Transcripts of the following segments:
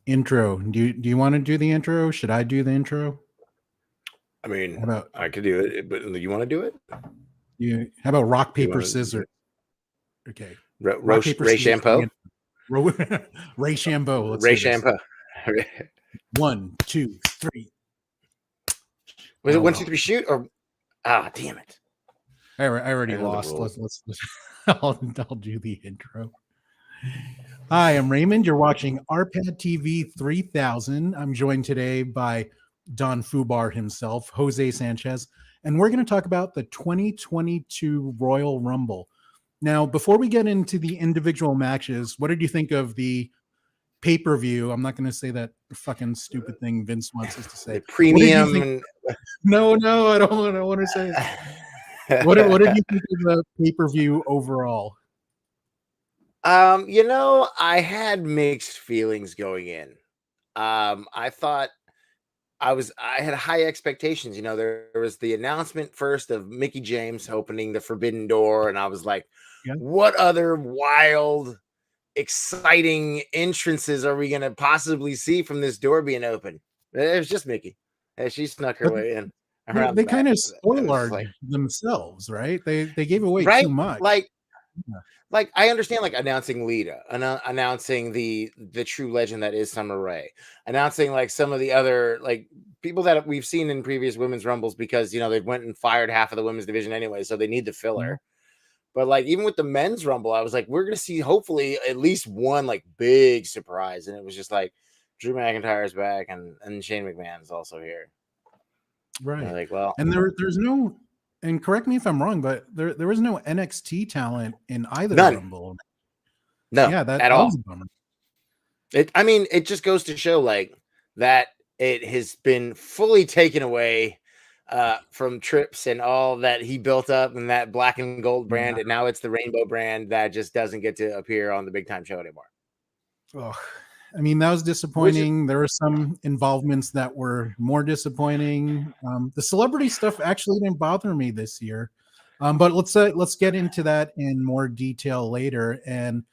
Intro. Do you want to do the intro? Should I do the intro? I mean, How about I could do it, but you want to do it? you? How about rock You paper want to scissors? Okay, rock paper Ray scissors. Shampoo? Ray Shambo. Let's Ray do this. Shampoo. 1, 2, 3. Was it Oh, 1, well. 2, 3 shoot or damn it. I already I know the lost. rules. Let's I'll do the intro. Hi, I'm Raymond. You're watching RPadTV 3000. I'm joined today by Don Fubar himself, Jose Sanchez, and we're going to talk about the 2022 Royal Rumble. Now, before we get into the individual matches, what did you think of the pay-per-view? I'm not going to say that fucking stupid thing Vince wants us to say. The premium. What did you think? No, I don't want to say it. What did you think of the pay-per-view overall? I had mixed feelings going in. I thought I had high expectations. There was the announcement first of Mickie James opening the Forbidden Door, and I was like, what other wild, exciting entrances are we going to possibly see from this door being open? It was just Mickie. And she snuck her way in. They kind of spoiled themselves, right? They gave away too much. Like I understand, like announcing Lita, announcing the true legend that is Summer Rae, announcing like some of the other like people that we've seen in previous women's rumbles because they went and fired half of the women's division anyway, so they need the filler. Mm-hmm. But like even with the men's rumble, I was like, we're gonna see hopefully at least one like big surprise, and it was just like Drew McIntyre's back and Shane McMahon's also here. Right. Like, well, and there's no. And correct me if I'm wrong, but there was no NXT talent in either Rumble. No, yeah, that all. was a bummer. It just goes to show like that it has been fully taken away from Trips and all that he built up and that black and gold brand, and now it's the rainbow brand that just doesn't get to appear on the big time show anymore. Oh, I mean, that was disappointing. There were some involvements that were more disappointing. The celebrity stuff actually didn't bother me this year, but let's get into that in more detail later and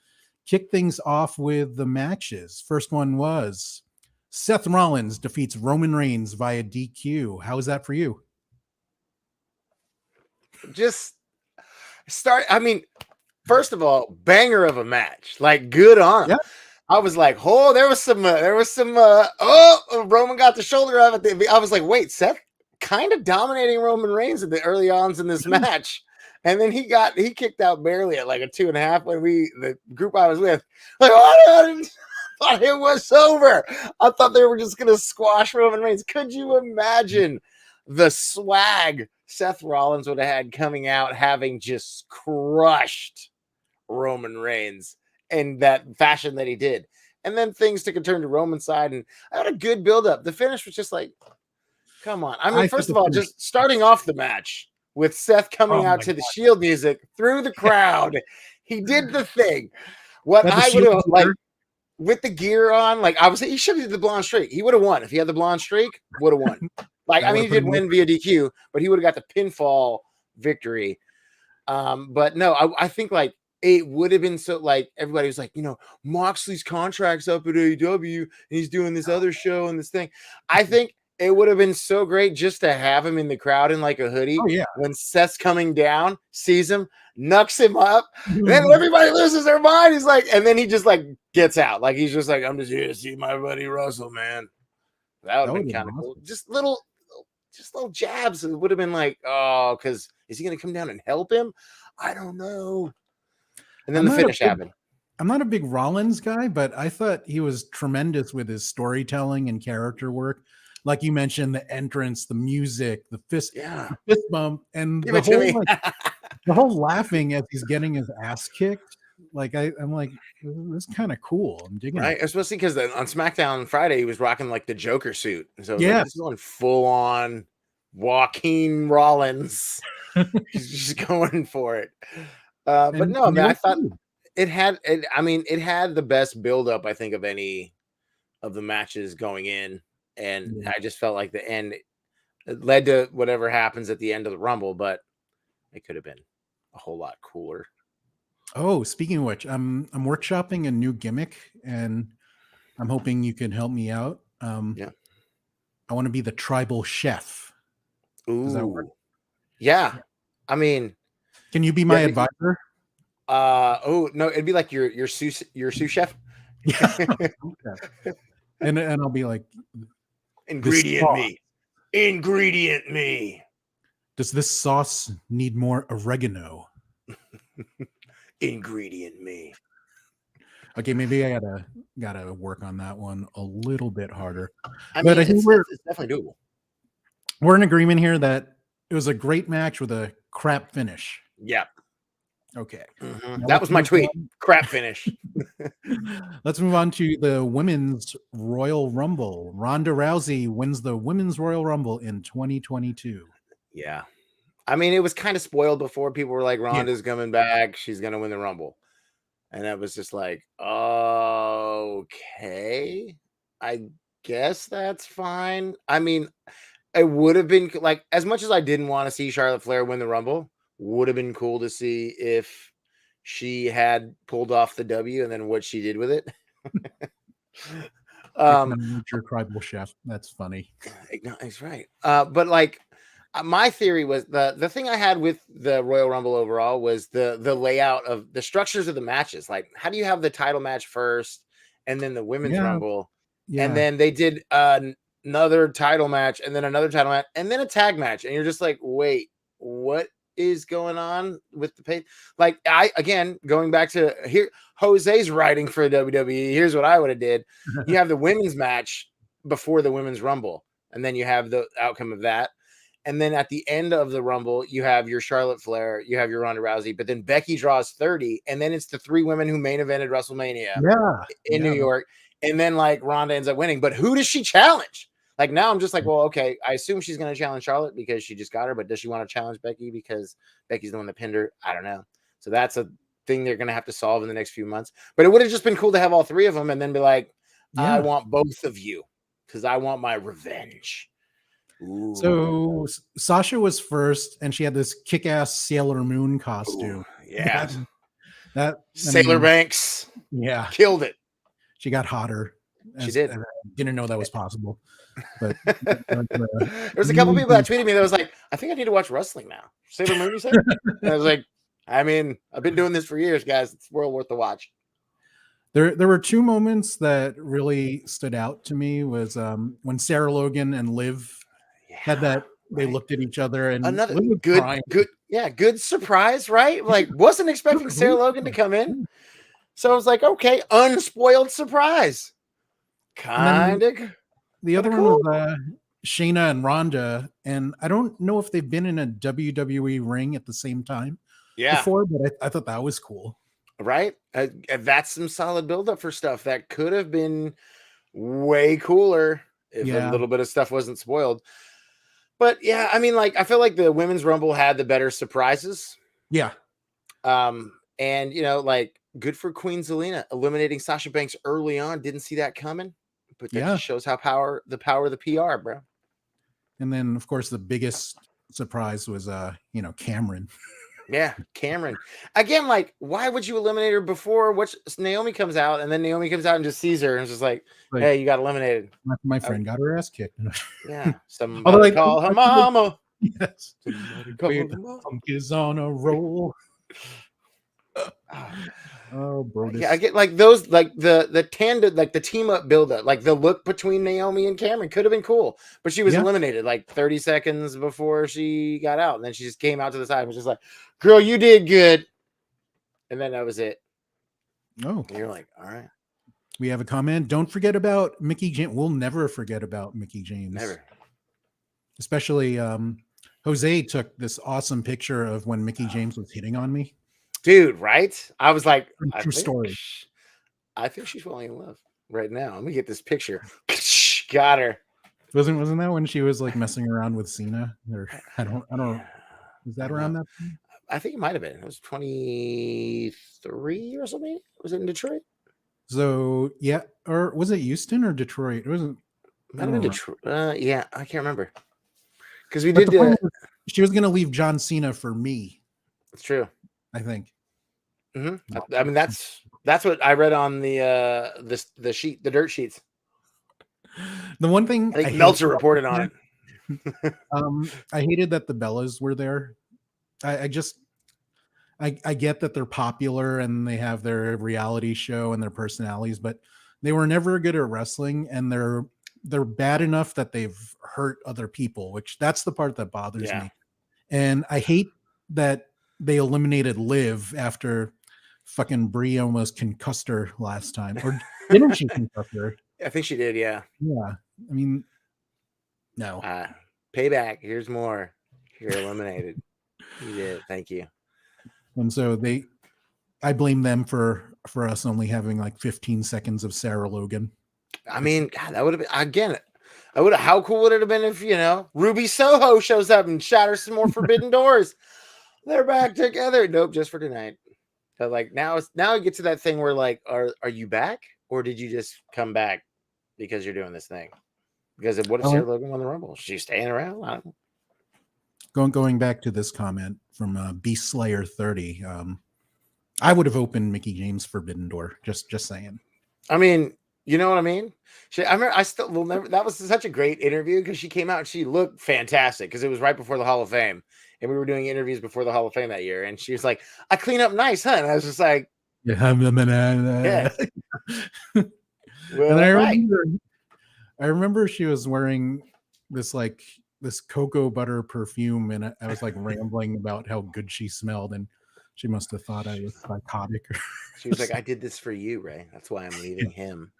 kick things off with the matches. First one was Seth Rollins defeats Roman Reigns via DQ. How was that for you? Just start. I mean, first of all, banger of a match. Like good on him. Yeah. I was like, oh, there was some, Roman got the shoulder of it. I was like, wait, Seth kind of dominating Roman Reigns in the early ons in this match. And then he kicked out barely at like a 2.5 when the group I was with, like, I thought it was over. I thought they were just going to squash Roman Reigns. Could you imagine the swag Seth Rollins would have had coming out having just crushed Roman Reigns in that fashion that he did? And then things took a turn to Roman's side, and I had a good build-up. The finish was just like, come on. I mean, first of all, just starting off the match with Seth coming out to the Shield music through the crowd. He did the thing. What I would have, like, with the gear on, like, I was saying, he should have did the blonde streak. He would have won. If he had the blonde streak, would have won. Like, I mean, he did win via DQ, but he would have got the pinfall victory. But no, I think, like, it would have been so, like, everybody was like, Moxley's contract's up at AEW, and he's doing this other show and this thing. I think it would have been so great just to have him in the crowd in like a hoodie. Oh, yeah. When Seth's coming down, sees him, knucks him up, then everybody loses their mind. He's like, and then he just like gets out. Like he's just like, I'm just here to see my buddy Russell, man. That would have been kind of cool. Just little jabs. It would have been like, oh, because is he going to come down and help him? I don't know. And then the finish happened. I'm not a big Rollins guy, but I thought he was tremendous with his storytelling and character work. Like you mentioned, the entrance, the music, the fist bump, and the whole laughing as he's getting his ass kicked. Like I'm like, this is kind of cool. I'm digging it. Especially because on SmackDown Friday he was rocking like the Joker suit. So this is going full on Joaquin Rollins. He's just going for it. But no, man, I thought it had the best buildup, I think, of any of the matches going in. And I just felt like the end it led to whatever happens at the end of the Rumble, but it could have been a whole lot cooler. Oh, speaking of which, I'm workshopping a new gimmick, and I'm hoping you can help me out. Yeah. I want to be the tribal chef. Does that work? Ooh. Yeah. I mean, Can you be my advisor? Oh no, it'd be like your sous chef. Yeah. Okay. And I'll be like, ingredient me. Does this sauce need more oregano? Ingredient me. Okay, maybe I gotta work on that one a little bit harder. I But mean, I think it's definitely doable. We're in agreement here that it was a great match with a crap finish. Yeah. Okay. That was my tweet. Crap finish. Let's move on to the women's Royal Rumble. Ronda Rousey wins the women's Royal Rumble in 2022. Yeah. I mean, it was kind of spoiled before. People were like, Ronda's coming back. She's going to win the Rumble. And that was just like, okay, I guess that's fine. I mean, it would have been like, as much as I didn't want to see Charlotte Flair win the Rumble, would have been cool to see if she had pulled off the W and then what she did with it. Your tribal chef. That's funny. That's right. But like, my theory was the thing I had with the Royal Rumble overall was the layout of the structures of the matches. Like, how do you have the title match first and then the women's Rumble? Yeah. And then they did another title match and then another title match and then a tag match. And you're just like, wait, what is going on with the pay? Like, again, going back to here, Jose's writing for WWE. Here's what I would have did. You have the women's match before the women's Rumble, and then you have the outcome of that. And then at the end of the Rumble, you have your Charlotte Flair, you have your Ronda Rousey, but then Becky draws 30, and then it's the 3 women who main evented WrestleMania in New York. And then like Ronda ends up winning. But who does she challenge? Like now I'm just like, well, okay, I assume she's going to challenge Charlotte because she just got her, but does she want to challenge Becky because Becky's the one that pinned her? I don't know. So that's a thing they're going to have to solve in the next few months. But it would have just been cool to have all 3 of them and then be like, I want both of you because I want my revenge. Ooh. So Sasha was first, and she had this kick-ass Sailor Moon costume. Ooh, yeah, that Sailor Banks. Yeah, killed it. She got hotter. She did. I didn't know that was possible. But there's a couple people that tweeted me that was like, I think I need to watch wrestling now. Sailor Moon, you said? And I was like, I mean, I've been doing this for years, guys. It's well worth the watch. There were 2 moments that really stood out to me. Was when Sarah Logan and Liv had that, they looked at each other, and another good surprise, right? Like, wasn't expecting Sarah Logan to come in, so I was like, okay, unspoiled surprise, kind of. The other one was Shayna and Ronda, and I don't know if they've been in a WWE ring at the same time before, but I thought that was cool, right? That's some solid buildup for stuff that could have been way cooler if a little bit of stuff wasn't spoiled. But yeah, I mean, like, I feel like the women's Rumble had the better surprises. Yeah. And you know, like, good for Queen Zelina eliminating Sasha Banks early on. Didn't see that coming, but that just shows how the power of the PR, bro. And then, of course, the biggest surprise was, Cameron. Yeah, Cameron. Again, like, why would you eliminate her before Naomi comes out, and then Naomi comes out and just sees her and is just like, hey, you got eliminated. My friend got her ass kicked. Yeah. Somebody call her mama. Yes. Punk is on a roll. Oh, bro. Yeah, I get like those, like the tandem, like the team up buildup, like the look between Naomi and Cameron could have been cool, but she was eliminated like 30 seconds before she got out, and then she just came out to the side and was just like, "Girl, you did good," and then that was it. Oh, and you're like, all right. We have a comment. Don't forget about Mickie James. We'll never forget about Mickie James. Never. Especially Jose took this awesome picture of when Mickie James was hitting on me. Dude, right? I was like, true story. I think she's falling in love right now. Let me get this picture. Got her. Wasn't that when she was like messing around with Cena? Or I don't know. Was that around that time? I think it might have been. It was 23 or something. Was it in Detroit? So yeah, or was it Houston or Detroit? It wasn't. Might have been Detroit. Yeah, I can't remember. Because we did. She was going to leave John Cena for me. It's true. I think. Mm-hmm. I mean, that's That's what I read on the dirt sheets. The one thing I think Meltzer reported on it. I hated that the Bellas were there. I get that they're popular and they have their reality show and their personalities, but they were never good at wrestling, and they're bad enough that they've hurt other people, which that's the part that bothers me. And I hate that they eliminated Liv after fucking Brie almost concussed her last time. Or didn't she concuss her? I think she did, yeah. Yeah. I mean, no. Payback. Here's more. You're eliminated. You did. Thank you. And so I blame them for us only having like 15 seconds of Sarah Logan. I mean, God, that would have been, again, how cool would it have been if, Ruby Soho shows up and shatters some more forbidden doors. They're back together. Nope, just for tonight. But like now it gets to that thing where like, are you back, or did you just come back because you're doing this thing? Because what if Sarah Logan won the Rumble? She's staying around. I don't know. Going back to this comment from Beast Slayer 30, I would have opened Mickey James' Forbidden Door. Just saying. I mean, you know what I mean? I remember. I still will never. That was such a great interview because she came out and she looked fantastic because it was right before the Hall of Fame, and we were doing interviews before the Hall of Fame that year. And she was like, "I clean up nice, huh?" And I was just like, "Yeah." Yeah. Well, and I remember she was wearing this cocoa butter perfume, and I was like rambling about how good she smelled, and she must have thought I was psychotic. She was like, "I did this for you, Ray. That's why I'm leaving him."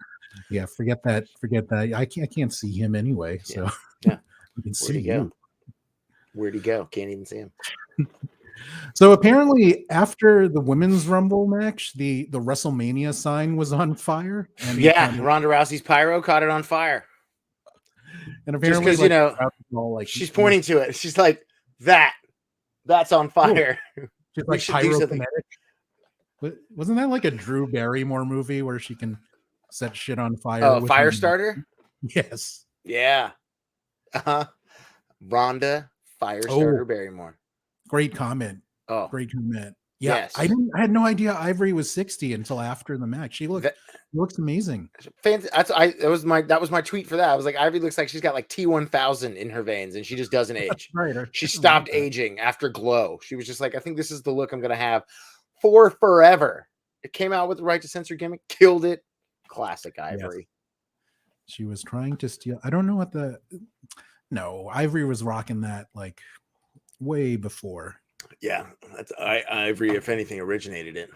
Yeah, forget that. I can't see him anyway. So yeah, I can see you. Where'd he go? Can't even see him. So apparently, after the women's Rumble match, the WrestleMania sign was on fire. And Ronda Rousey's pyro caught it on fire. And apparently, because she's pointing to it. She's like, that's on fire. She's like pyrokinetic. Wasn't that like a Drew Barrymore movie where she can set shit on fire? Oh, Firestarter? Yes. Yeah. Ronda Firestarter Barrymore. Great comment. Oh, great comment. Yeah, yes. I had no idea Ivory was 60 until after the match. She looks amazing. That was my tweet for that. I was like, Ivory looks like she's got like T1000 in her veins, and she just doesn't age. Right. She stopped aging after Glow. She was just like, I think this is the look I'm gonna have for forever. It came out with the right to censor gimmick, killed it. Classic Ivory. Yes. She was trying to steal. I don't know what No, Ivory was rocking that like way before. Yeah, that's Ivory, if anything, originated it.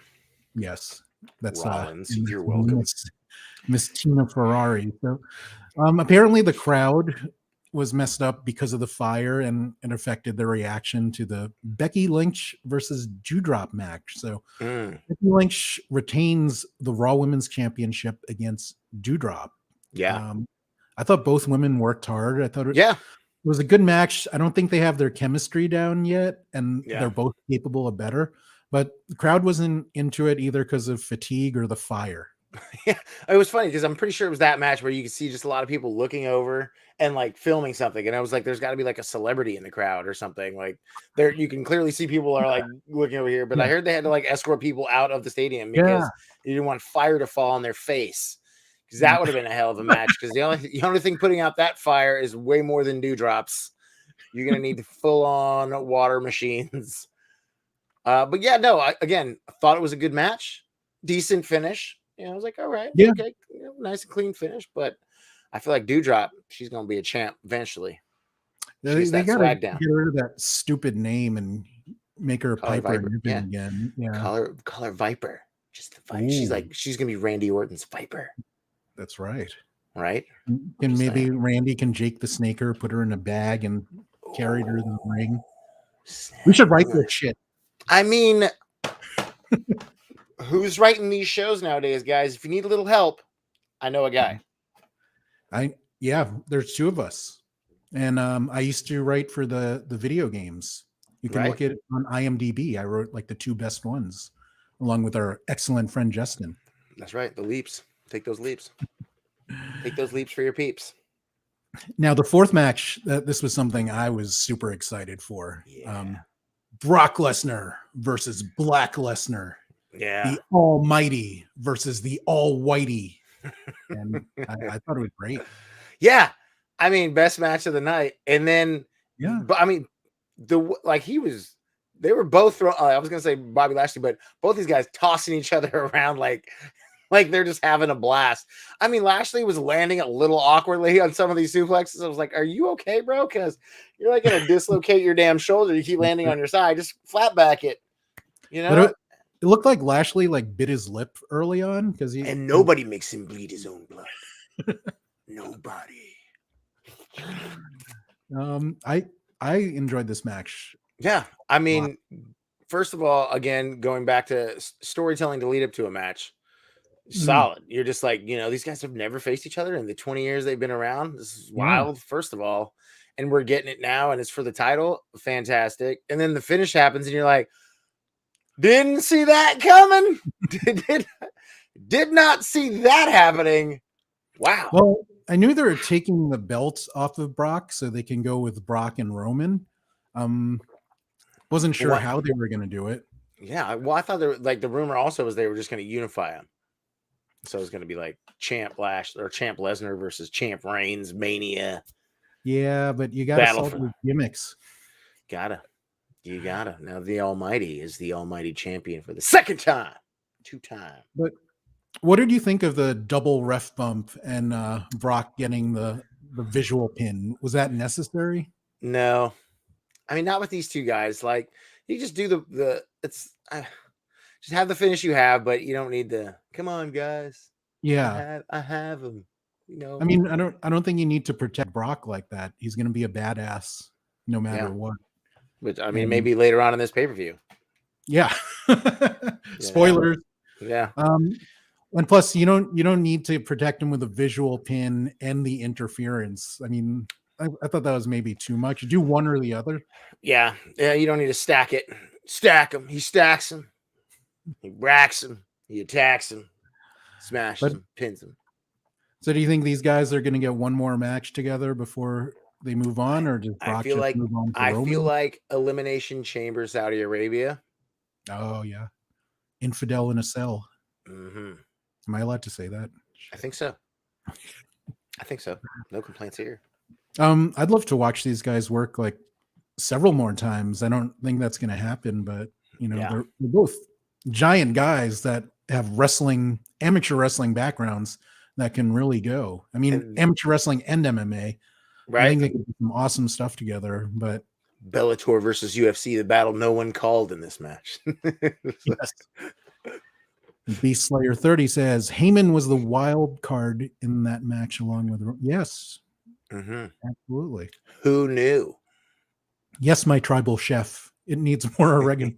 Yes, that's Rollins. You're welcome, Miss Tina Ferrari. So, apparently the crowd was messed up because of the fire, and it affected their reaction to the Becky Lynch versus Doudrop match. So, Becky Lynch retains the Raw Women's Championship against Doudrop. Yeah, I thought both women worked hard. I thought it was a good match. I don't think they have their chemistry down yet, and they're both capable of better. But the crowd wasn't into it either because of fatigue or the fire. Yeah, it was funny because I'm pretty sure it was that match where you could see just a lot of people looking over and like filming something, and I was like, "There's got to be like a celebrity in the crowd or something." Like there, you can clearly see people are like looking over here. But I heard they had to like escort people out of the stadium because you didn't want fire to fall on their face. Because that would have been a hell of a match. Because the only thing putting out that fire is way more than dewdrops. You're gonna need full on water machines. But yeah, no. I thought it was a good match, decent finish. I was like, all right, okay, nice and clean finish. But I feel like Doudrop, she's gonna be a champ eventually. They got to get rid of that stupid name and make her Piper again. Yeah, call her Viper. Just the Viper. She's gonna be Randy Orton's Viper. That's right. Right? And maybe Randy can Jake the Snaker, put her in a bag, and carry her to the ring. We should write this shit. I mean, who's writing these shows nowadays, guys? If you need a little help, I know a guy. There's two of us. And I used to write for the video games. You can look at it on IMDb. I wrote like the two best ones, along with our excellent friend Justin. That's right. The leaps. Take those leaps. Take those leaps for your peeps. Now, the fourth match, this was something I was super excited for. Yeah. Brock Lesnar versus Black Lesnar. Yeah. The Almighty versus the All Whitey. And I thought it was great. Yeah. I mean, best match of the night. And then, Yeah. but I mean, they were both I was going to say Bobby Lashley, but both these guys tossing each other around like they're just having a blast. I mean, Lashley was landing a little awkwardly on some of these suplexes. I was like, are you okay, bro? Because you're like going to dislocate your damn shoulder. You keep landing on your side. Just flat back it. You know? But it looked like Lashley like bit his lip early on because and nobody makes him bleed his own blood. Nobody. I enjoyed this match. Yeah. I mean, first of all, again, going back to storytelling to lead up to a match. Solid. You're just like, these guys have never faced each other in the 20 years they've been around. This is wild, first of all. And we're getting it now, and it's for the title. Fantastic. And then the finish happens, and you're like, didn't see that coming. Did not see that happening. Wow. Well, I knew they were taking the belts off of Brock so they can go with Brock and Roman. Wasn't sure how they were going to do it. Yeah. Well, I thought the rumor also was they were just going to unify them. So it's going to be like Champ Lesnar versus Champ Reigns Mania. Yeah, but you got to solve the gimmicks. You gotta. Now the Almighty is the Almighty Champion for the second time. 2-time. But what did you think of the double ref bump and Brock getting the visual pin? Was that necessary? No. I mean, not with these two guys. Like, you just do just have the finish you have, but you don't need the come on, guys. Yeah. I have them. I mean, I don't think you need to protect Brock like that. He's gonna be a badass no matter what. Which I mean, maybe later on in this pay-per-view. Yeah. Spoilers. Yeah. And plus, you don't need to protect him with a visual pin and the interference. I mean, I thought that was maybe too much. Do one or the other. Yeah. You don't need to stack it. Stack him. He stacks him. He racks him. He attacks him. Smashes him. Pins him. So, do you think these guys are going to get one more match together before they move on, or does Brock move on to Roman? I feel like Elimination Chamber, Saudi Arabia. Oh yeah, infidel in a cell. Mm-hmm. Am I allowed to say that? I think so. No complaints here. I'd love to watch these guys work like several more times. I don't think that's going to happen, but they're both giant guys that have amateur wrestling backgrounds that can really go. I mean, amateur wrestling and MMA. Right. I think they could do some awesome stuff together, but Bellator versus UFC, the battle no one called in this match. Yes. Beast Slayer 30 says Heyman was the wild card in that match along with yes. Mm-hmm. Absolutely. Who knew? Yes, my tribal chef. It needs more oregano.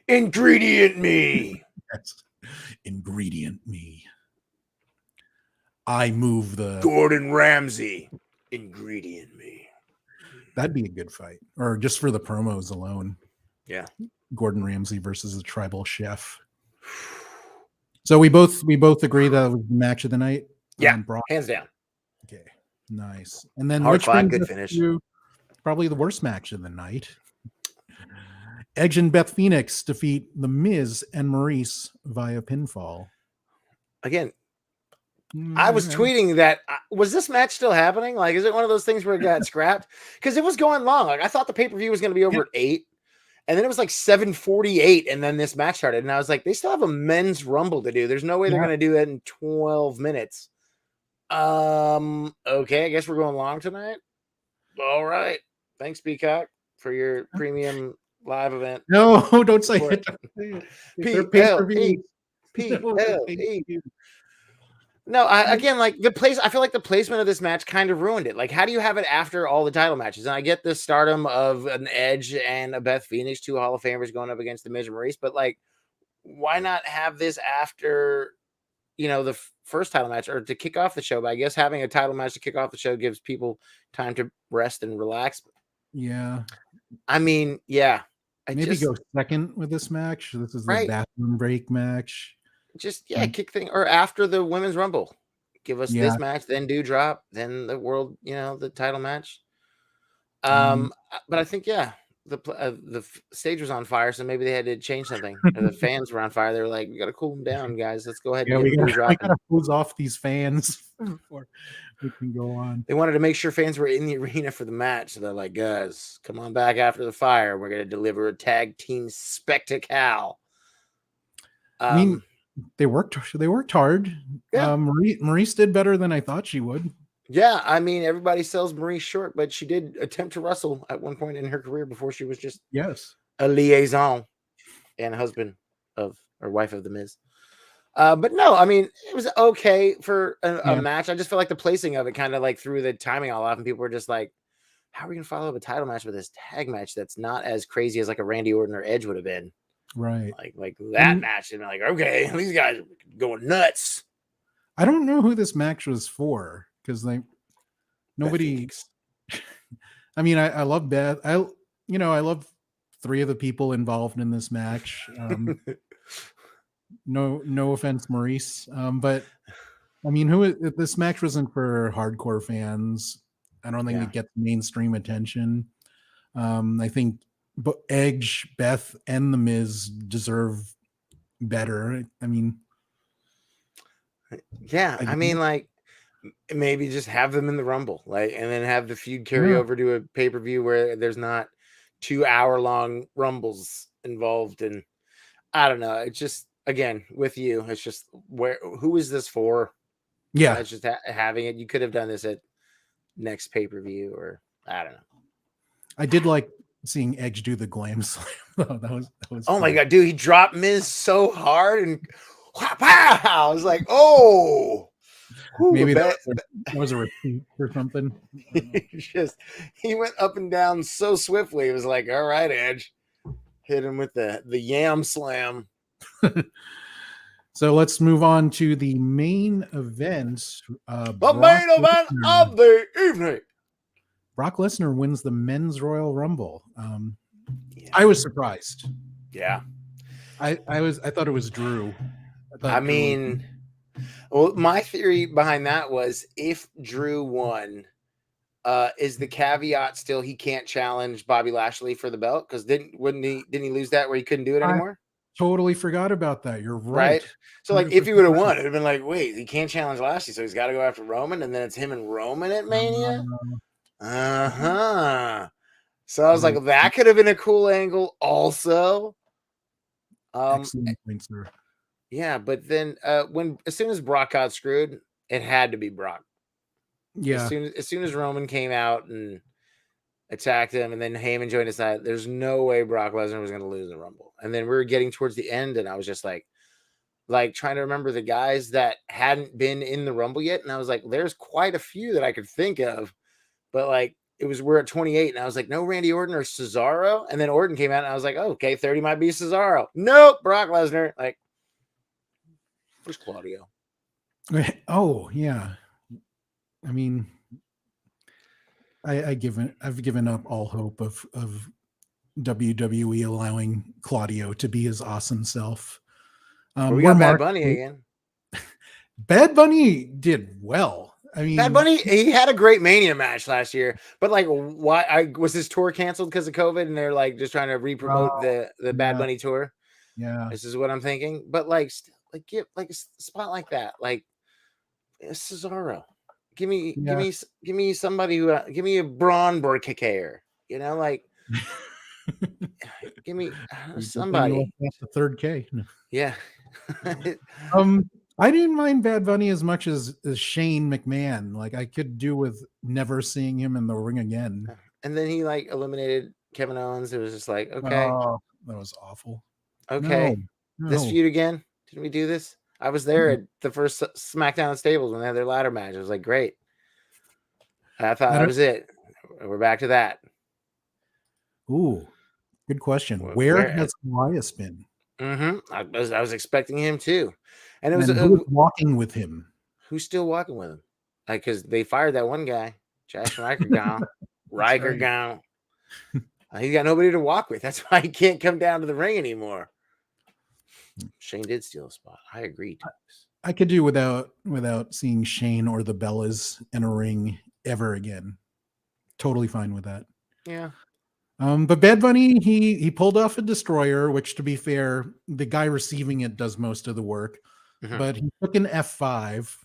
Ingredient me. Yes. Ingredient me. I move the Gordon Ramsay. Ingredient me. That'd be a good fight, or just for the promos alone. Yeah. Gordon Ramsay versus the tribal chef. So we both agree that was the match of the night. Yeah, hands down. Okay, nice. And then Hard fought, good finish. Probably the worst match of the night. Edge and Beth Phoenix defeat The Miz and Maurice via pinfall. Again, I was tweeting that. Was this match still happening? Like, is it one of those things where it got scrapped? Because it was going long. Like, I thought the pay-per-view was going to be over at 8. And then it was like 7:48, and then this match started. And I was like, they still have a men's rumble to do. There's no way they're going to do that in 12 minutes. Okay, I guess we're going long tonight. All right. Thanks, Peacock, for your premium live event. No, don't say it. PLE. No, again, like I feel like the placement of this match kind of ruined it. Like, how do you have it after all the title matches? And I get the stardom of an Edge and a Beth Phoenix, 2 Hall of Famers going up against the Miz and Maurice, but like, why not have this after, the first title match or to kick off the show? But I guess having a title match to kick off the show gives people time to rest and relax. Yeah. I mean, yeah. Maybe go second with this match. This is the bathroom break match. Just kick thing or after the women's rumble, give us this match, then drop, then the world, the title match. But I think the stage was on fire, so maybe they had to change something. Or the fans were on fire. They were like, "We got to cool them down, guys. Let's go ahead and get Booze we rocking." gotta hose off these fans before we can go on. They wanted to make sure fans were in the arena for the match, so they're like, "Guys, come on back after the fire. We're gonna deliver a tag team spectacle." I mean, they worked hard. Yeah. Maurice did better than I thought she would. Yeah, I mean, everybody sells Maurice short, but she did attempt to wrestle at one point in her career before she was just a liaison and husband of or wife of the Miz. But no, I mean, it was okay for a match. I just feel like the placing of it kind of like threw the timing all off, and people were just like, "How are we gonna follow up a title match with this tag match that's not as crazy as like a Randy Orton or Edge would have been?" Right. Like that match, and like, okay, these guys are going nuts. I don't know who this match was for because nobody. I mean, I love Beth. I love 3 of the people involved in this match. No offense, Maurice. But I mean, this match wasn't for hardcore fans. I don't think it gets mainstream attention. I think Edge, Beth, and The Miz deserve better. I mean, I mean, like maybe just have them in the Rumble, like, and then have the feud carry over to a pay-per-view where there's not 2-hour-long Rumbles involved. And I don't know. It's just, again, with you, it's just who is this for? Yeah, it's just having it. You could have done this at next pay-per-view, or I don't know. I did like seeing Edge do the glam slam. that was oh cool. My god, dude, he dropped Miz so hard and wow, I was like, oh, maybe that was a repeat or something. He went up and down so swiftly. It was like, all right, Edge, hit him with the yam slam. So let's move on to the main event. The main event of the evening. Brock Lesnar wins the Men's Royal Rumble. I was surprised. Yeah, I thought it was Drew. Well, my theory behind that was if Drew won, is the caveat still he can't challenge Bobby Lashley for the belt? Because didn't he lose that where he couldn't do it anymore? Totally forgot about that. You're right. So like if he would have won, it'd have been like, wait, he can't challenge Lashley, so he's got to go after Roman, and then it's him and Roman at Mania. So I was like, that could have been a cool angle also. Excellent point, sir. Yeah, but then as soon as Brock got screwed, it had to be Brock. Yeah. As soon as Roman came out and attacked him, and then Heyman joined his side, there's no way Brock Lesnar was going to lose the Rumble. And then we were getting towards the end, and I was just like trying to remember the guys that hadn't been in the Rumble yet, and I was like, there's quite a few that I could think of, but like we're at 28, and I was like, no Randy Orton or Cesaro, and then Orton came out, and I was like, oh, okay, 30 might be Cesaro. Nope, Brock Lesnar. Like, where's Claudio? Oh yeah, I mean, I've given up all hope of WWE allowing Claudio to be his awesome self. We got Bad Bunny again. Bad Bunny did well. I mean, Bad Bunny, he had a great Mania match last year, but like, why was his tour canceled because of COVID, and they're like just trying to re-promote the Bad Bunny tour? Yeah, this is what I'm thinking. But like, give like a spot like that, like Cesaro. Give me somebody who give me a Braun Breaker, like give me somebody. The third K. Yeah. I didn't mind Bad Bunny as much as Shane McMahon. Like I could do with never seeing him in the ring again. And then he like eliminated Kevin Owens. It was just like, okay, that was awful. Okay, This feud again. Didn't we do this? I was there at the first SmackDown Stables when they had their ladder match. I was like, great. I thought that was it. We're back to that. Ooh, good question. Where has Elias been? I was expecting him too. And it was walking with him. Who's still walking with him? Like, because they fired that one guy, Josh Riker gone. Riker gone. He's got nobody to walk with. That's why he can't come down to the ring anymore. Shane did steal a spot. I agree. I could do without seeing Shane or the Bellas in a ring ever again. Totally fine with that. Yeah. But Bad Bunny, he pulled off a destroyer, which, to be fair, the guy receiving it does most of the work. But he took an F5.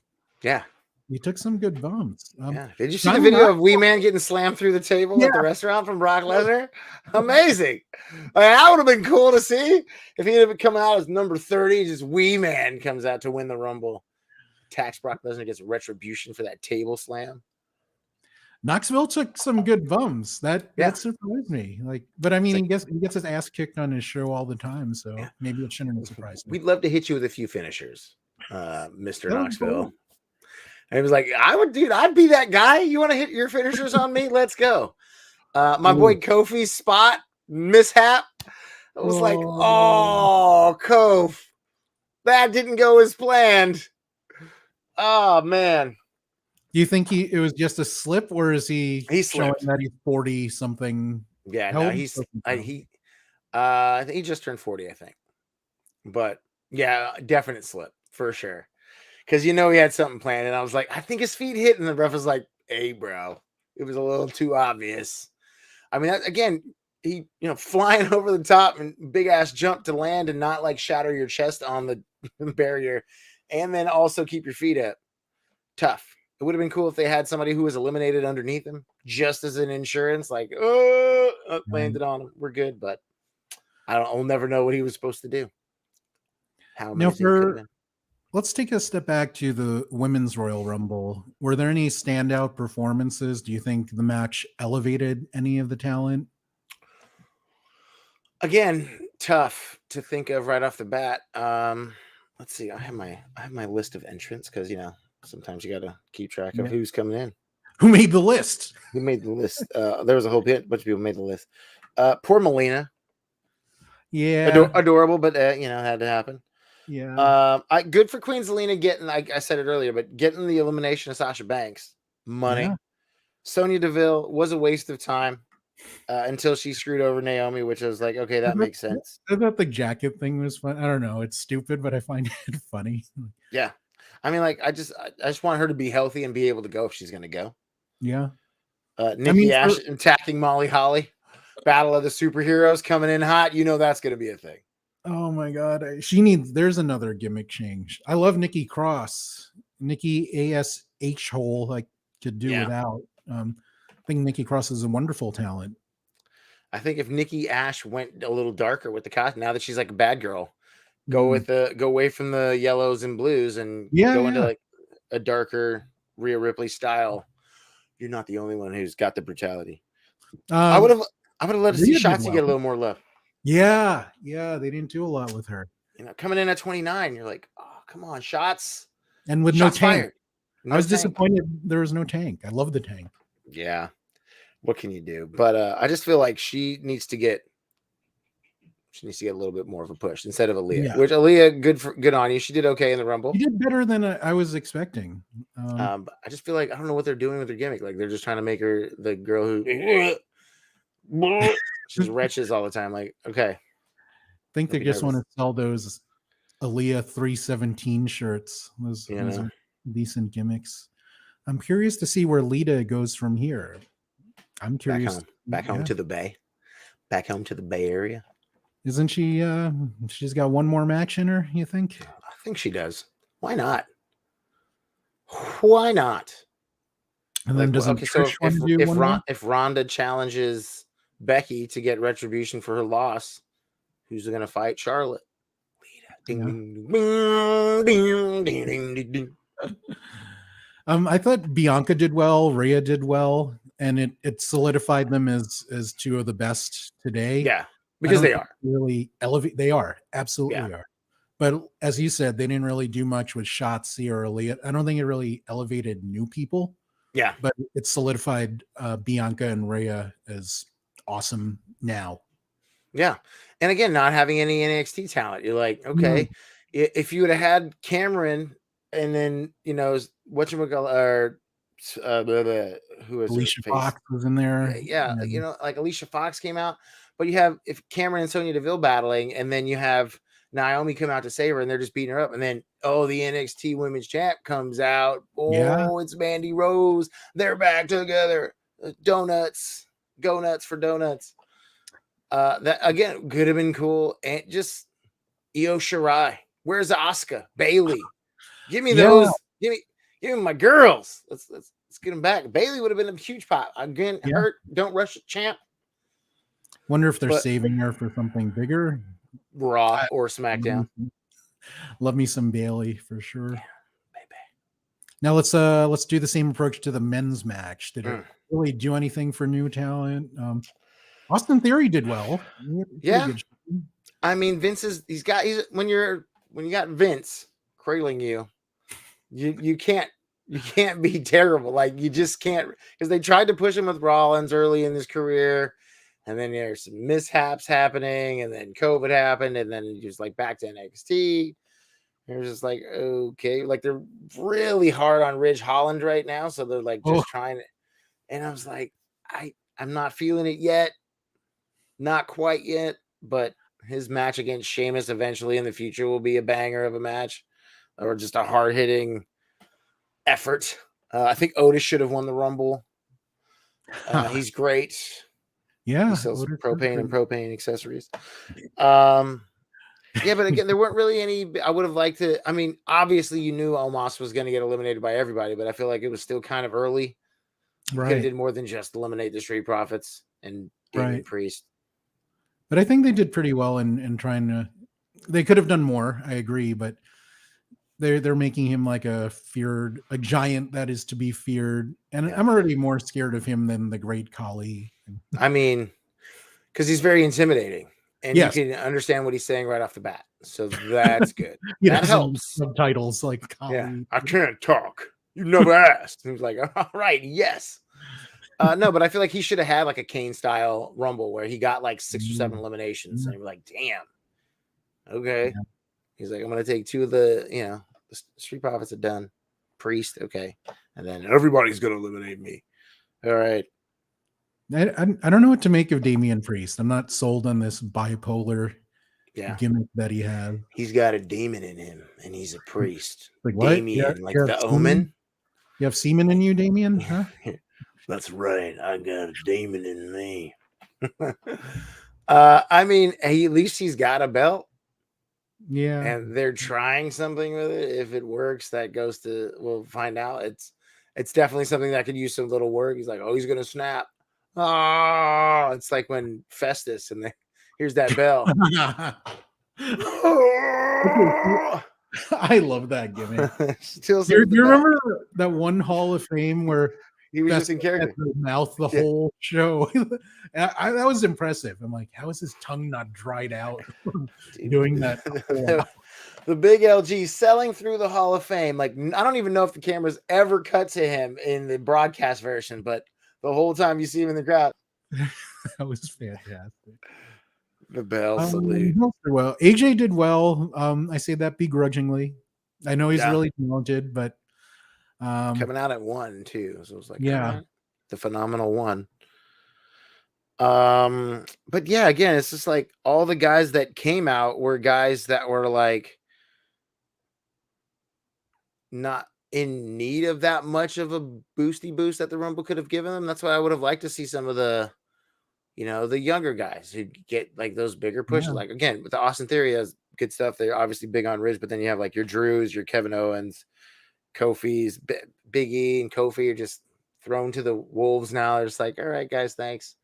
Yeah. He took some good bumps. Yeah. Did you see the Johnny video of Knoxville- Wee Man getting slammed through the table Yeah. at the restaurant from Brock Lesnar? Amazing. That would have been cool to see if he had come out as number 30. Just Wee Man comes out to win the Rumble. Tax Brock Lesnar gets retribution for that table slam. Knoxville took some good bumps. That surprised me. But I mean, he gets his ass kicked on his show all the time, so maybe it shouldn't have surprised me. We'd love to hit you with a few finishers, Mr. Knoxville. Cool. And he was like, I'd be that guy. You want to hit your finishers on me? Let's go. My boy Kofi's spot mishap. I was like, oh, Kof. That didn't go as planned. Oh, man. Do you think it was just a slip, or is he showing that he's 40 something? Yeah, no, I think he just turned 40, I think. But yeah, definite slip for sure. Because he had something planned, and I was like, I think his feet hit, and the ref was like, hey, bro, it was a little too obvious. I mean, again, he flying over the top and big ass jump to land and not like shatter your chest on the barrier, and then also keep your feet up. Tough. It would have been cool if they had somebody who was eliminated underneath him, just as an insurance, like, landed on him. We're good, but I'll never know what he was supposed to do. How amazing it could have been. Let's take a step back to the Women's Royal Rumble. Were there any standout performances? Do you think the match elevated any of the talent? Again, tough to think of right off the bat. Let's see. I have my list of entrants because sometimes you got to keep track of who's coming in. Who made the list? Who made the list? There was a whole bunch of people made the list. Poor Melina. Yeah, adorable, but had to happen. Yeah. Good for Queen Zelina getting, I said it earlier, but getting the elimination of Sasha Banks. Money. Yeah. Sonya Deville was a waste of time until she screwed over Naomi, which I was like, okay, that makes sense. I thought the jacket thing was fun. I don't know. It's stupid, but I find it funny. Yeah. I mean, I just want her to be healthy and be able to go if she's going to go. Yeah. Nikki Ash attacking Molly Holly. Battle of the superheroes coming in hot. That's going to be a thing. Oh my God. There's another gimmick change. I love Nikki Cross. Nikki ASH hole I could do without. I think Nikki Cross is a wonderful talent. I think if Nikki Ash went a little darker with the costume, now that she's like a bad girl, go away from the yellows and blues and go into like a darker Rhea Ripley style. You're not the only one who's got the brutality. I would have loved to see Shotzi get a little more love. Yeah, they didn't do a lot with her. Coming in at 29, you're like, oh, come on, shots. And with no tank. I was disappointed there was no tank. I love the tank. Yeah. What can you do? But I just feel like she needs to get a little bit more of a push instead of Aaliyah. Which Aaliyah, good on you. She did okay in the Rumble. She did better than I was expecting. But I just feel like I don't know what they're doing with their gimmick. Like they're just trying to make her the girl who she's wretches all the time. Like, okay. I think they just want to sell those Aaliyah 317 shirts. Those are decent gimmicks. I'm curious to see where Lita goes from here. I'm curious. Back home to the Bay. Back home to the Bay Area. Isn't she? She's got one more match in her, you think? I think she does. Why not? Why not? And then if Ronda challenges Becky to get retribution for her loss, who's going to fight Charlotte? I thought Bianca did well, Rhea did well, and it solidified them as two of the best today. Yeah, because they are really elevate. They are absolutely are. But as you said, they didn't really do much with Shotzi or Aaliyah. I don't think it really elevated new people. Yeah, but it solidified Bianca and Rhea as awesome now. Yeah, and again, not having any NXT talent, you're like, okay, if you would have had Cameron, and then whatchamacallit, who was Alicia Fox was in there. Yeah, like Alicia Fox came out, but you have if Cameron and Sonya Deville battling, and then you have Naomi come out to save her, and they're just beating her up, and then the NXT Women's Champ comes out. It's Mandy Rose. They're back together. Donuts, go nuts for donuts. That again could have been cool. And just Io Shirai. Where's Asuka? Bailey. Give me those. Give me my girls. Let's get them back. Bailey would have been a huge pop. Again, hurt. Don't rush it, champ. Wonder if they're saving her for something bigger. Raw or SmackDown. Love me some Bailey for sure. Yeah, baby. Now let's do the same approach to the men's match. Did it really do anything for new talent? Austin Theory did well. Yeah. I mean, Vince is when you got Vince cradling you can't be terrible. Like you just can't, because they tried to push him with Rollins early in his career, and then there's some mishaps happening, and then COVID happened, and then just like back to NXT. They're just like, okay, like they're really hard on Ridge Holland right now, so they're like just trying to. And I was like, I'm not feeling it yet, not quite yet, but his match against Sheamus eventually in the future will be a banger of a match, or just a hard hitting effort. I think Otis should have won the Rumble. He's great. Yeah, he sells propane and propane accessories. Yeah, but again, there weren't really any. I would have liked to. I mean, obviously, you knew Omos was going to get eliminated by everybody, but I feel like it was still kind of early. Right. Could have did more than just eliminate the Street Profits and Damian Priest. But I think they did pretty well in trying to. They could have done more. I agree, but they're making him like a giant that is to be feared, and I'm already more scared of him than the Great Khali. I mean, because he's very intimidating. And you can understand what he's saying right off the bat. So that's good. That helps. Subtitles like Khali. Yeah, I can't talk. You never asked. He was like, all right, yes. No, but I feel like he should have had like a Kane style Rumble where he got like 6 or 7 eliminations. And you're like, damn. Okay. Yeah. He's like, I'm going to take 2 of the, the Street Profits are done. Priest. Okay. And then everybody's going to eliminate me. All right. I don't know what to make of Damian Priest. I'm not sold on this bipolar gimmick that he has. He's got a demon in him, and he's a priest. Like what? Damien, like the Omen. You have semen in you, Damien? Huh? That's right. I got a demon in me. I mean, at least he's got a belt. Yeah. And they're trying something with it. If it works, that goes to, we'll find out. It's definitely something that could use some little work. He's like, oh, he's going to snap. Oh, it's like when Festus and here's that bell. I love that gimmick. Do you remember that one Hall of Fame where he was just in character, mouth the whole show? That was impressive. I'm like, how is his tongue not dried out doing that? The big LG selling through the Hall of Fame. Like, I don't even know if the cameras ever cut to him in the broadcast version, but the whole time you see him in the crowd. That was fantastic. The bell salute. Well, AJ did well. I say that begrudgingly. I know he's really talented, but coming out at 1 too. So it was like, yeah, the phenomenal 1. But yeah, again, it's just like all the guys that came out were guys that were like not in need of that much of a boosty boost that the Rumble could have given them. That's why I would have liked to see some of the, the younger guys who get like those bigger pushes. Like again, with the Austin Theory has good stuff. They're obviously big on Ridge, but then you have like your Drews, your Kevin Owens, Kofi's, Big E, and Kofi are just thrown to the wolves now. They're just like, all right, guys, thanks.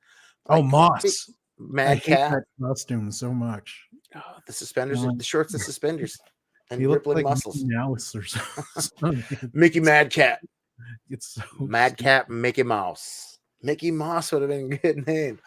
Like, Moss, Madcap, that costume so much. Oh, the suspenders, the shorts and suspenders. And he rippling like muscles. Mickey Madcap. It's so Madcap Mickey Mouse. Mickey Mouse would have been a good name.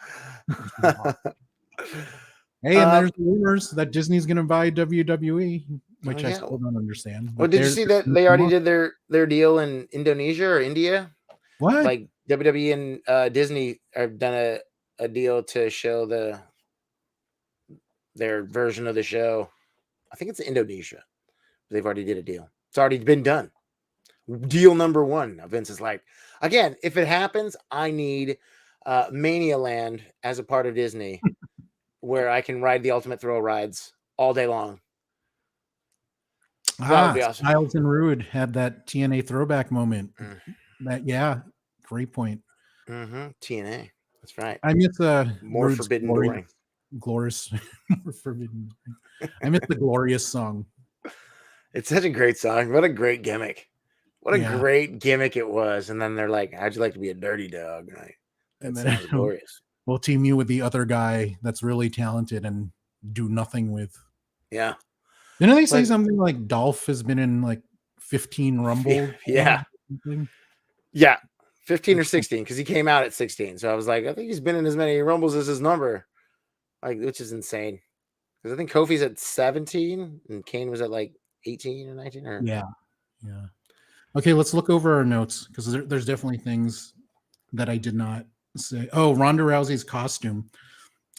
Hey, and there's rumors that Disney's going to buy WWE, which I still don't understand. Well, did you see that they already did their deal in Indonesia or India? What? Like WWE and Disney have done a deal to show their version of the show. I think it's Indonesia. They've already did a deal. It's already been done. Deal number 1. Now Vince is like, again, if it happens, I need Mania Land as a part of Disney where I can ride the Ultimate Thrill rides all day long. That would be awesome. Styles and Rude had that TNA throwback moment. Great point. TNA. That's right. I miss more Rude's forbidden glory. touring. glorious, more forbidden. I miss the glorious song. It's such a great song. What a great gimmick. What a Yeah. great gimmick it was. And then they're like, how'd you like to be a dirty dog? And that And then sounds glorious. we'll team you with the other guy that's really talented and do nothing with. Yeah. Didn't they say something like Dolph has been in like 15 Rumble? Yeah. Yeah. 15 or 16, because he came out at 16. So I was like, I think he's been in as many Rumbles as his number. Like, which is insane. Because I think Kofi's at 17 and Kane was at like 18 or 19. Or... Yeah. Okay, let's look over our notes, because there's definitely things that I did not say. Oh, Ronda Rousey's costume.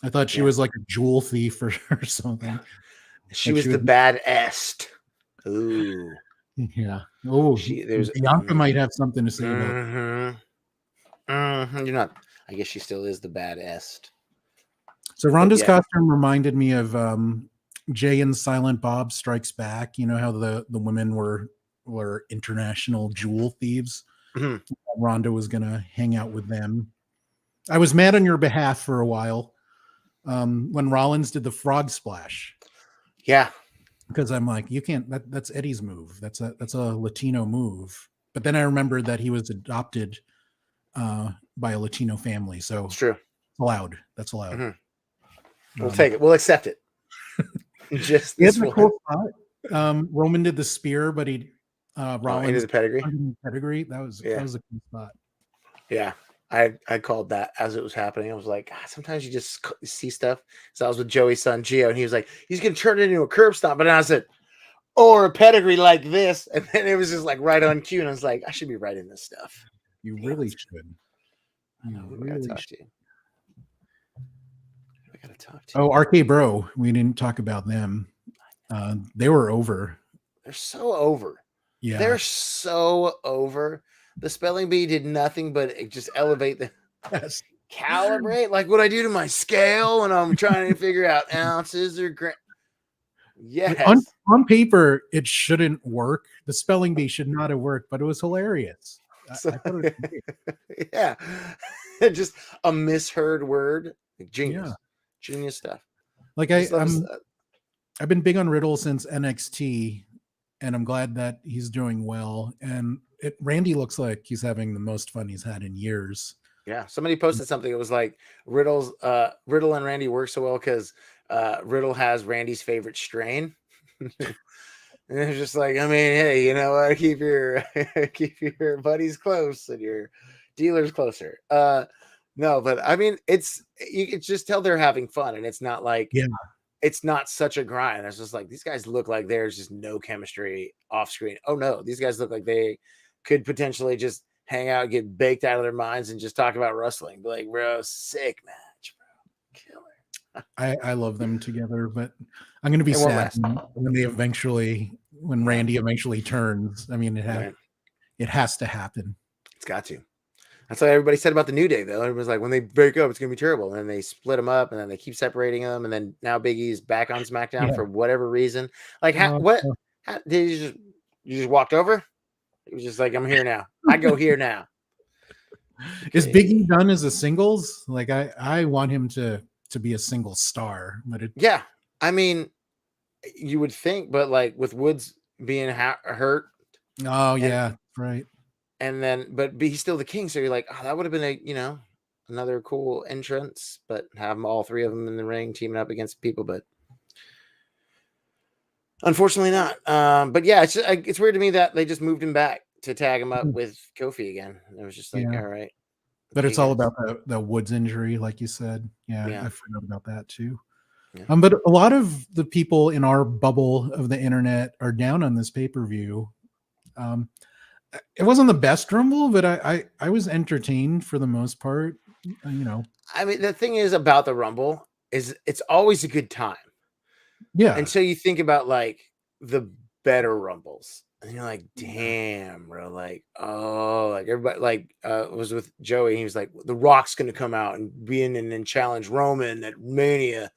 I thought she was like a jewel thief or something. She was the badass. Ooh. Yeah. Oh, Bianca might have something to say about You're not. I guess she still is the badass. So Ronda's costume reminded me of Jay and Silent Bob Strikes Back. You know how the women were international jewel thieves. Mm-hmm. Ronda was gonna hang out with them. I was mad on your behalf for a while when Rollins did the frog splash. Yeah, because I'm like, you can't. That's Eddie's move. That's a Latino move. But then I remembered that he was adopted by a Latino family, so it's true. Allowed. That's allowed. Mm-hmm. We'll take it. We'll accept it. Just this one. Cool spot. Roman did the spear, but he Rollins into the pedigree. That was a cool spot. Yeah. I called that as it was happening. I was like, God, sometimes you just see stuff. So I was with Joey's son, Gio, and he was like, he's going to turn it into a curb stomp. But then I said, or a pedigree like this. And then it was just like right on cue. And I was like, I should be writing this stuff. You really should. I gotta talk to you. I gotta talk to you. Oh, RK Bro. We didn't talk about them. They were over. They're so over. Yeah. They're so over. The spelling bee did nothing but just elevate the calibrate. Like what I do to my scale when I'm trying to figure out ounces or grams. Yes. On paper, it shouldn't work. The spelling bee should not have worked, but it was hilarious. So, I thought it was yeah. Just a misheard word. Genius. Yeah. Genius stuff. Like I've been big on Riddle since NXT, and I'm glad that he's doing well. And Randy looks like he's having the most fun he's had in years. Yeah. Somebody posted something. It was like Riddle and Randy work so well because Riddle has Randy's favorite strain. And it's just like, I mean, hey, you know what? Keep your keep your buddies close and your dealers closer. No, but I mean, you can just tell they're having fun, and it's not like it's not such a grind. It's just like these guys look like there's just no chemistry off screen. Oh no, these guys look like they could potentially just hang out, get baked out of their minds, and just talk about wrestling. Be like, bro, sick match, bro, killer. I love them together, but I'm going to be sad when Randy eventually turns. I mean, it has to happen. It's got to. That's what everybody said about the New Day, though. It was like, when they break up, it's going to be terrible. And then they split them up, and then they keep separating them. And then now Big E's back on SmackDown for whatever reason. Like, did you just walked over? It was just like, I'm here now. I go here now. Okay. Is Big E done as a singles? Like, I want him to be a single star, but yeah, I mean, you would think, but like with Woods being hurt. Oh yeah, right. And then, but he's still the king, so you're like, oh, that would have been another cool entrance, but have them all three of them in the ring teaming up against people, but unfortunately not. But yeah, it's weird to me that they just moved him back to tag him up with Kofi again. It was just like, all right. But it's all about the Woods injury, like you said. Yeah, I forgot about that too. Yeah. But a lot of the people in our bubble of the internet are down on this pay-per-view. It wasn't the best Rumble, but I was entertained for the most part. I mean, the thing is about the Rumble is it's always a good time. Yeah. Until you think about like the better Rumbles. And you're like, damn, bro. Like, oh, like everybody, like, was with Joey. He was like, The Rock's going to come out and be in and then challenge Roman at Mania.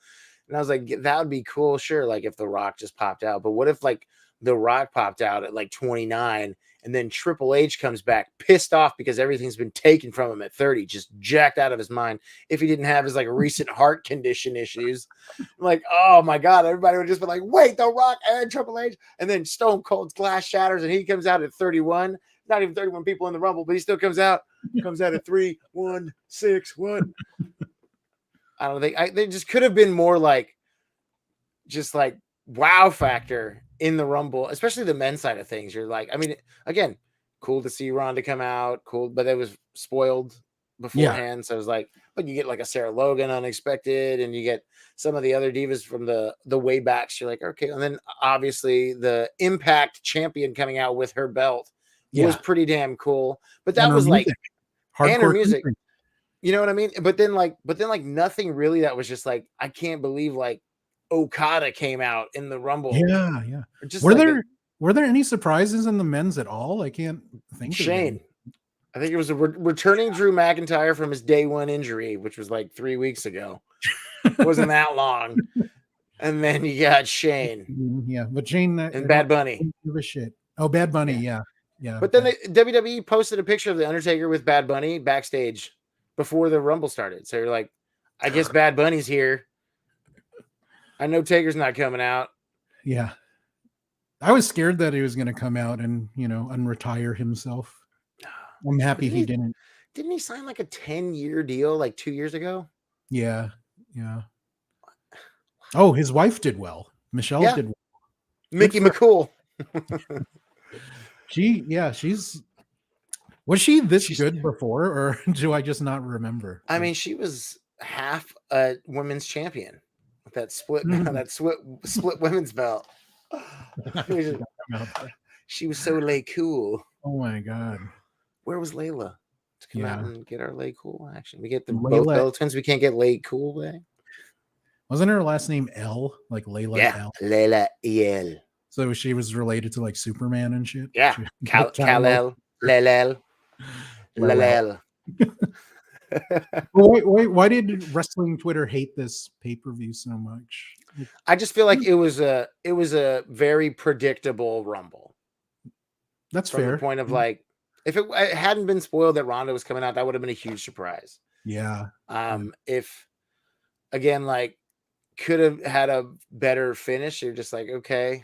And I was like, that would be cool. Sure. Like, if The Rock just popped out. But what if, like, The Rock popped out at like 29 And then Triple H comes back pissed off because everything's been taken from him at 30, just jacked out of his mind. If he didn't have his like recent heart condition issues, I'm like, oh my God, everybody would just be like, wait, The Rock and Triple H. And then Stone Cold's glass shatters and he comes out at 31. Not even 31 people in the Rumble, but he still comes out at 3, 1, 6, 1. I don't think they just could have been more like, just like wow factor in the Rumble, especially the men's side of things. You're like, I mean, again, cool to see Ronda come out, cool, but it was spoiled beforehand. So it was like, but you get like a Sarah Logan unexpected, and you get some of the other divas from the way backs. You're like, okay, and then obviously the Impact champion coming out with her belt was pretty damn cool. But that was like hardcore and her music. country. You know what I mean? But then like nothing really that was just like, I can't believe like Okada came out in the Rumble. Yeah. Just were like there any surprises in the men's at all? I can't think. Shane. I think it was a returning Drew McIntyre from his day one injury, which was like 3 weeks ago. It wasn't that long. And then you got Shane. Yeah, but Shane and Bad Bunny. Give a shit. Oh, Bad Bunny. Yeah. But then WWE posted a picture of the Undertaker with Bad Bunny backstage before the Rumble started. So you're like, I guess Bad Bunny's here. I know Taker's not coming out. Yeah. I was scared that he was going to come out and, unretire himself. I'm happy he didn't. Didn't he sign like a 10-year deal like 2 years ago? Yeah. Oh, his wife did well. Michelle did well. Mickey McCool. Was she this good before, or do I just not remember? I mean, she was half a women's champion with that split women's belt. She was so lay cool. Oh my God. Where was Layla to come out and get our lay cool action? We get the both Bella twins. We can't get lay cool way. Wasn't her last name L? Like Layla? Yeah, L? Layla El. So she was related to like Superman and shit. Yeah, Kal-El, Lelel. Wait, why did wrestling Twitter hate this pay-per-view so much? I just feel like it was a very predictable Rumble. That's from fair. The point of like, if it hadn't been spoiled that Ronda was coming out, that would have been a huge surprise. Yeah. If again, like, could have had a better finish, you're just like, okay,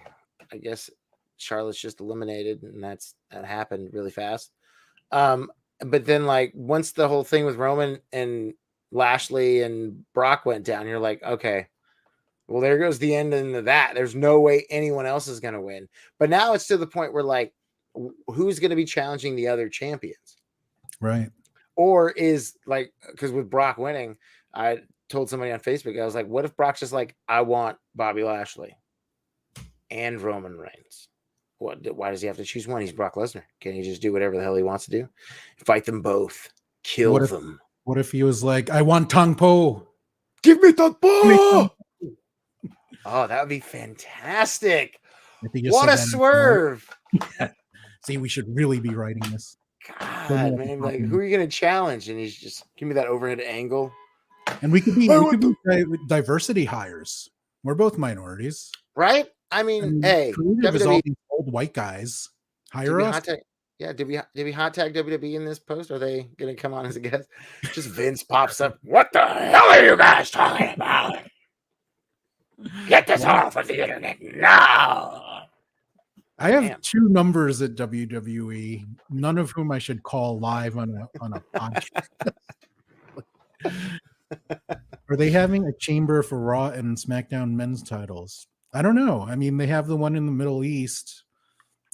I guess Charlotte's just eliminated, and that happened really fast. But then like once the whole thing with Roman and Lashley and Brock went down, you're like, okay, well, there goes the end of that. There's no way anyone else is going to win. But now it's to the point where like, who's going to be challenging the other champions? Right. Or is like, because with Brock winning, I told somebody on Facebook, I was like, what if Brock's just like, I want Bobby Lashley and Roman Reigns? Why does he have to choose one? He's Brock Lesnar. Can he just do whatever the hell he wants to do? Fight them both. Kill them. What if he was like, I want Tang Po? Give me Tang Po! Oh, that would be fantastic. What a swerve. See, we should really be writing this. God, man. Like, who are you going to challenge? And he's just, give me that overhead angle. And we could be diversity hires. We're both minorities. Right? I mean, hey, WWE, all these old white guys hire us. Did we hot tag WWE in this post? Are they going to come on as a guest? Just Vince pops up. What the hell are you guys talking about? Get this off of the internet now. I have 2 numbers at WWE, none of whom I should call live on a podcast. Are they having a chamber for Raw and SmackDown men's titles? I don't know. I mean, they have the one in the Middle East.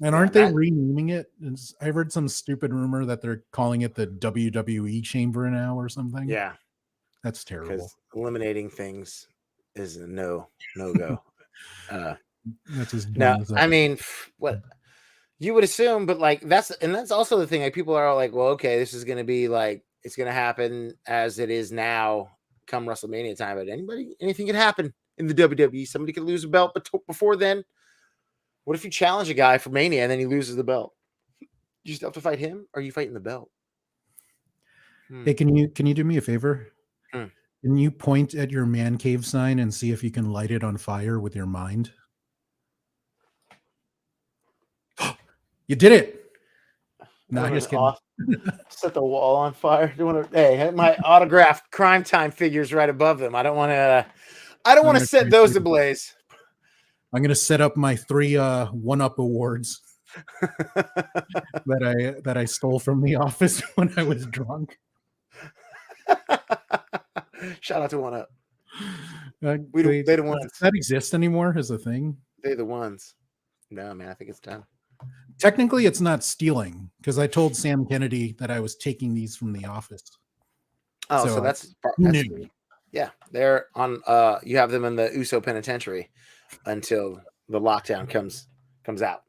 And aren't they renaming it? I heard some stupid rumor that they're calling it the WWE chamber now or something. Yeah. That's terrible. Because eliminating things is a no-go. That's just now, I mean, what you would assume, but like that's also the thing. Like, people are all like, well, okay, this is going to be like, it's going to happen as it is now come WrestleMania time. But anything could happen in the WWE. Somebody could lose a belt, but before then, what if you challenge a guy for Mania and then he loses the belt? You still have to fight him, or are you fighting the belt? Hey, can you do me a favor? Can you point at your man cave sign and see if you can light it on fire with your mind? You did it. No, just kidding. Set the wall on fire. Hey, my autographed Crime Time figures right above them. I don't want to. I don't want to set those ablaze. I'm gonna set up my 3 1-up awards that I stole from the office when I was drunk. Shout out to 1-up. They the ones. Does that exist anymore as a thing? They're the ones. No, man, I think it's done. Technically, it's not stealing because I told Sam Kennedy that I was taking these from the office. Oh, so that's new. Yeah, they're on. You have them in the USO penitentiary until the lockdown comes out.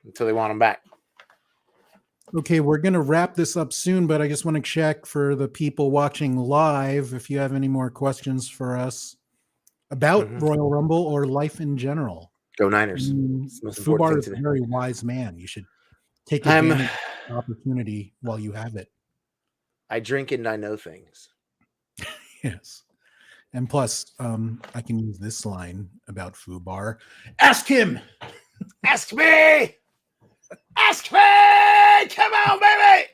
Until they want them back. Okay, we're going to wrap this up soon, but I just want to check for the people watching live if you have any more questions for us about Royal Rumble or life in general. Go Niners. Fubar is a very wise man. You should take advantage of the opportunity while you have it. I drink and I know things. Yes. And plus, I can use this line about Fubar. Ask him! Ask me! Ask me! Come on, baby!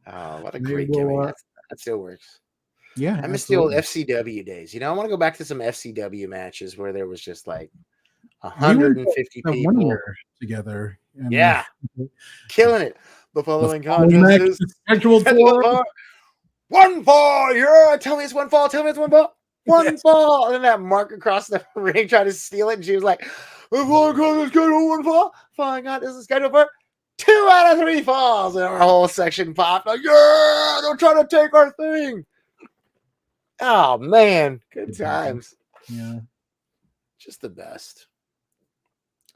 Oh, what a great gimmick. That still works. Yeah. I miss the old FCW days. You know, I want to go back to some FCW matches where there was just like 150 people together. Yeah. Killing it. The following contest is scheduled for 1 fall. Yeah, tell me it's 1 fall. Tell me it's 1 fall. 1 fall. And then that mark across the ring tried to steal it. And she was like, the following contest is scheduled for 1 fall. Following contest is scheduled for 2 out of 3 falls. And our whole section popped. Like, yeah, they're trying to take our thing. Oh, man. Good times. Yeah. Just the best.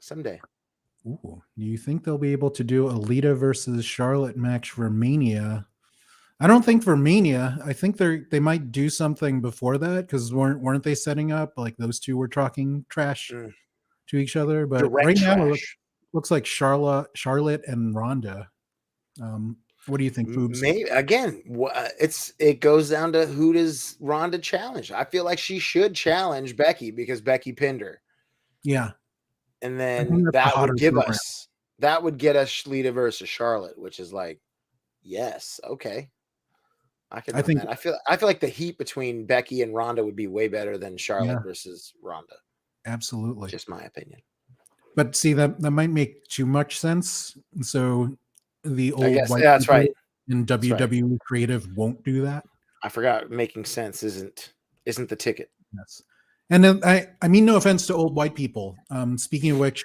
Someday. Ooh, do you think they'll be able to do Alita versus Charlotte match for Mania? I don't think for Mania. I think they might do something before that because weren't they setting up like those two were talking trash to each other? But direct right trash. now it looks like Charlotte and Ronda. What do you think, Foobs? Maybe again, it goes down to who does Ronda challenge. I feel like she should challenge Becky because Becky pinned her. Yeah. And then that would get us Lita versus Charlotte, which is like, yes, okay. I think that. I feel like the heat between Becky and Ronda would be way better than Charlotte versus Ronda. Absolutely. Just my opinion. But see, that might make too much sense. So the old white that's right. in WWE creative won't do that. I forgot making sense isn't the ticket. Yes. And then I mean, no offense to old white people. Speaking of which,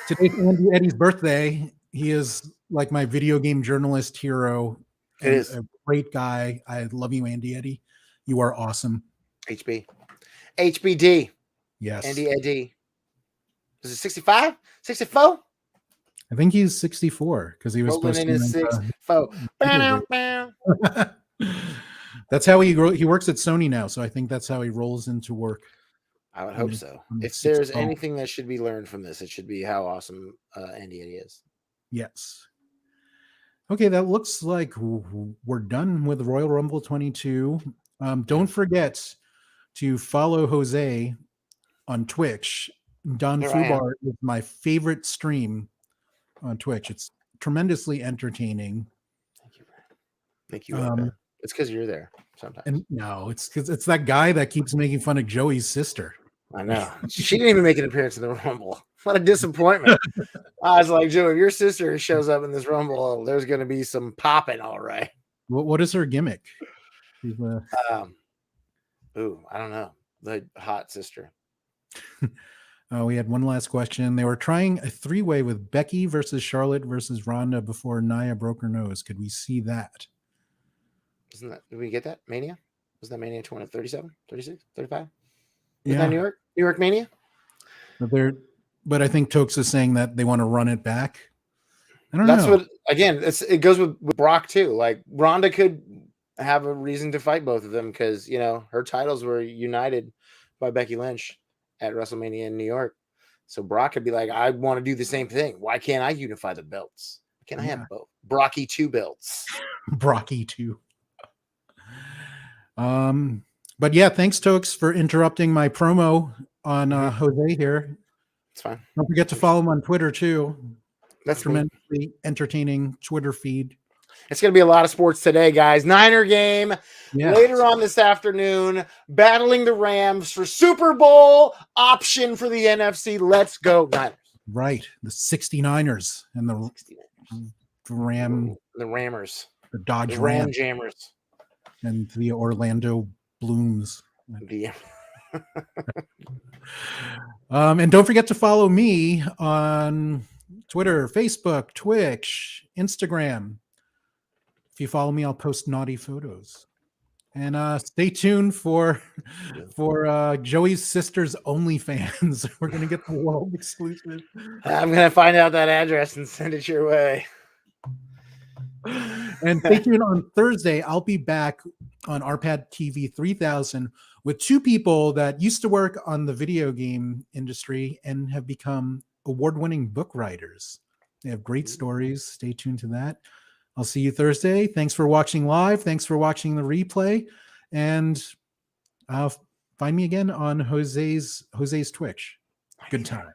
today's Andy Eddie's birthday. He is like my video game journalist hero. It is a great guy. I love you, Andy Eddie. You are awesome. HBD. Yes. Andy Eddie. Is it 65? 64? I think he's 64 because he was supposed to. 64. That's how he works at Sony now. So I think that's how he rolls into work. I would hope so. If there's anything that should be learned from this, it should be how awesome Andy Eddie is. Yes. Okay, that looks like we're done with Royal Rumble 22. Don't forget to follow Jose on Twitch. Don Fubar is my favorite stream on Twitch. It's tremendously entertaining. Thank you. It's because you're there sometimes. And no, it's because it's that guy that keeps making fun of Joey's sister. I know. She didn't even make an appearance in the Rumble. What a disappointment. I was like, Joe, if your sister shows up in this Rumble, there's going to be some popping, all right. What is her gimmick? I don't know. The hot sister. We had one last question. They were trying a 3-way with Becky versus Charlotte versus Ronda before Nia broke her nose. Could we see that? Did we get that? Mania? Was that Mania 37, 36, 35? Yeah. Is that New York Mania? But I think Tokes is saying that they want to run it back. I don't know. What, again, it goes with Brock too. Like Ronda could have a reason to fight both of them because, you know, her titles were united by Becky Lynch at WrestleMania in New York. So Brock could be like, I want to do the same thing. Why can't I unify the belts? Can I have both? Brocky 2 belts. Brocky 2. But yeah, thanks, Tokes, for interrupting my promo on Jose here. It's fine. Don't forget to follow him on Twitter too. That's tremendously entertaining Twitter feed. It's going to be a lot of sports today, guys. Niner game later on this afternoon, battling the Rams for Super Bowl option for the NFC. Let's go, Niners. Right. The 69ers and the Rammers, the Dodge Ram Jammers, and the Orlando Blooms. And don't forget to follow me on Twitter, Facebook, Twitch, Instagram. If you follow me, I'll post naughty photos. And stay tuned for Joey's sister's OnlyFans. We're gonna get the world exclusive. I'm gonna find out that address and send it your way. And stay tuned on Thursday. I'll be back on RPadTV 3000 with two people that used to work on the video game industry and have become award-winning book writers. They have great stories. Stay tuned to that. I'll see you Thursday. Thanks for watching live. Thanks for watching the replay. And find me again on Jose's Twitch. Good time.